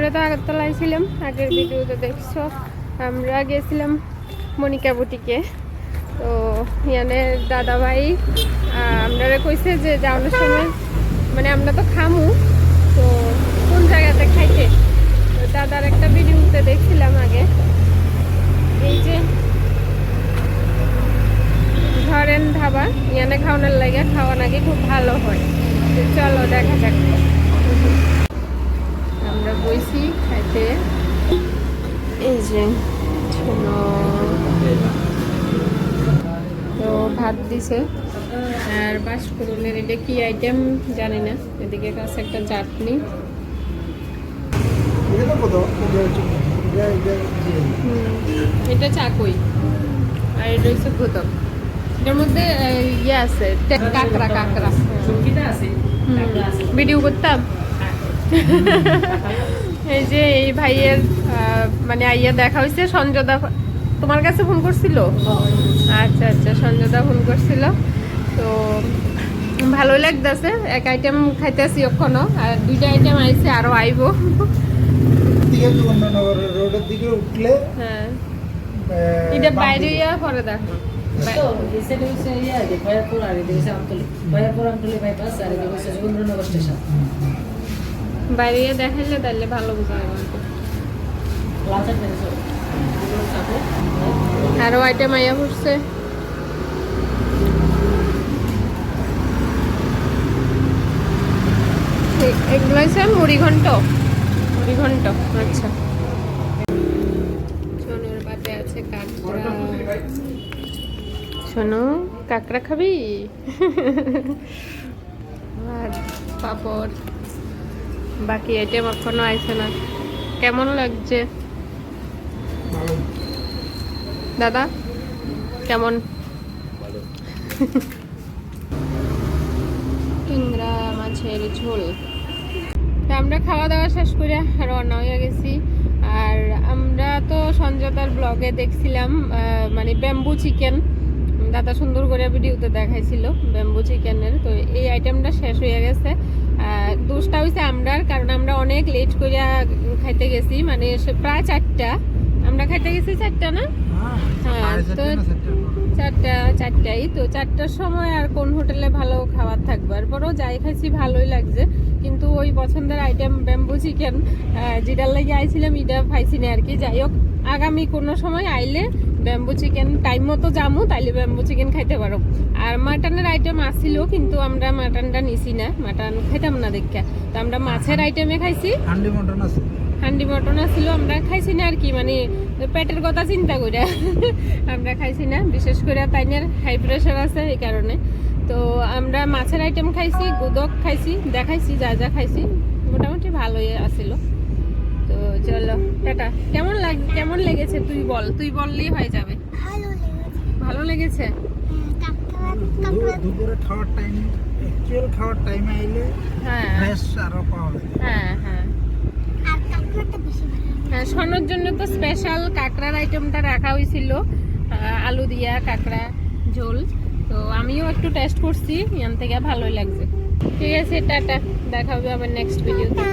আমরা তো আগরতলায় ছিলাম, আগের ভিডিওতে দেখছো। আমরা গেছিলাম মনিকা বুটিকে। তো ইয়ানের দাদা ভাই আপনারা কইছে যে যাওয়ানোর সময় মানে আমরা তো খামু, তো কোন জায়গাতে খাইতে। তো দাদার একটা ভিডিওতে দেখছিলাম আগে, এই যে ধরেন ধাবা, ইয়ানে খাওয়ানোর লাগে, খাওয়া নাকি খুব ভালো হয়। তো চলো দেখা যাক। আমরা বইছি খাইতে। এই যে তো ভাত দিছে আর বাঁশফোড়নের এটা কি আইটেম জানি না। এদিকে কাছে একটা চাটনি, এটা চাকই, আর এটা হচ্ছে ভুতক। এটার মধ্যে ইয়ে আছে, কাঁকড়া কাঁকড়া ভিডিও করতাম। এই যে এই ভাইয়ের মানে আইয়া দেখা হয়েছে। সঞ্জয়দা তোমার কাছে ফোন করছিল? আচ্ছা আচ্ছা, সঞ্জয়দা ফোন করছিল। তো ভালোই লাগতেছে। এক আইটেম খাইতেছি এখনো, আর দুইটা আইটেম আইছে, আরো আইব। হ্যাঁ, এটা বাইরে পরে দেখো। বাইরে দেখাইলে তাহলে ভালো বুঝা যাবে। আরো আইটেম আইয়া পড়ছে। এগুলো হচ্ছে মুড়ি ঘন্ট। মুড়ি ঘন্ট, আচ্ছা। সোনুর বাটে আছে কাঁকড়া। সোনু কাঁকড়া খাবি? আর পাপড়। বাকি আইটেম এখনো আইছে না। কেমন লাগছে দাদা? কেমন? চিংড়া মাছের ঝোল। আমরা খাওয়া দাওয়া শেষ করে রওনা হয়ে গেছি। আর আমরা তো সঞ্জয়দার ব্লগে দেখছিলাম মানে ব্যাম্বু চিকেন, দাদা সুন্দর করে ভিডিওতে দেখাইছিল ব্যাম্বু চিকেনের। তো এই আইটেমটা শেষ হয়ে গেছে। দোষটা হয়েছে আমরার, কারণ আমরা অনেক লেট করে খাইতে গেছি, মানে প্রায় 4টা আমরা খাইতে গেছি। 4টা না? হ্যাঁ, তো 4টাই তো। 4টার সময় আর কোন হোটেলে ভালো খাবার থাকবে? এরপরও যাই খাইছি ভালোই লাগছে, কিন্তু ওই পছন্দের আইটেম ব্যাম্বু চিকেন যেটার লাগে আইছিলাম এটা পাইছি না আর কি। যাই হোক, আগামী কোনো সময় আইলে ব্যাম্বু চিকেন টাইম মতো যামু, তাইলে ব্যাম্বু চিকেন খাইতে পারো। আর মাটনের আইটেম আসছিল, কিন্তু আমরা মাটনটা নিছি না, মাটন খাইতাম না দেখা। তো আমরা মাছের আইটেমে খাইছি। হান্ডি মটন আসছিল, আমরা খাইছি না আর কি, মানে পেটের কথা চিন্তা করে আমরা খাইছি না। বিশেষ করে তাইনের হাই প্রেশার আছে এই কারণে। তো আমরা মাছের আইটেম খাইছি, গুদক খাইছি, দেখাইছি যা যা খাইছি, মোটামুটি ভালোই আসছিল। তো চলো টাটা। কেমন লেগেছে তুই বল, তুই বললেই হয়ে যাবে। ভালো লেগেছে। দুপুরে খাওয়ার টাইম, অ্যাকচুয়াল খাওয়ার টাইমে আইলে ফ্রেশ আরো পাওয়া যায়। হ্যাঁ হ্যাঁ হ্যাঁ, সোনার জন্য তো স্পেশাল কাঁকড়ার আইটেমটা রাখা হয়েছিল, আলু দিয়া কাঁকড়া ঝোল। তো আমিও একটু টেস্ট করছি, এখান থেকে ভালোই লাগছে। ঠিক আছে, টাটা, দেখা হবে আবার নেক্সট ভিডিওতে।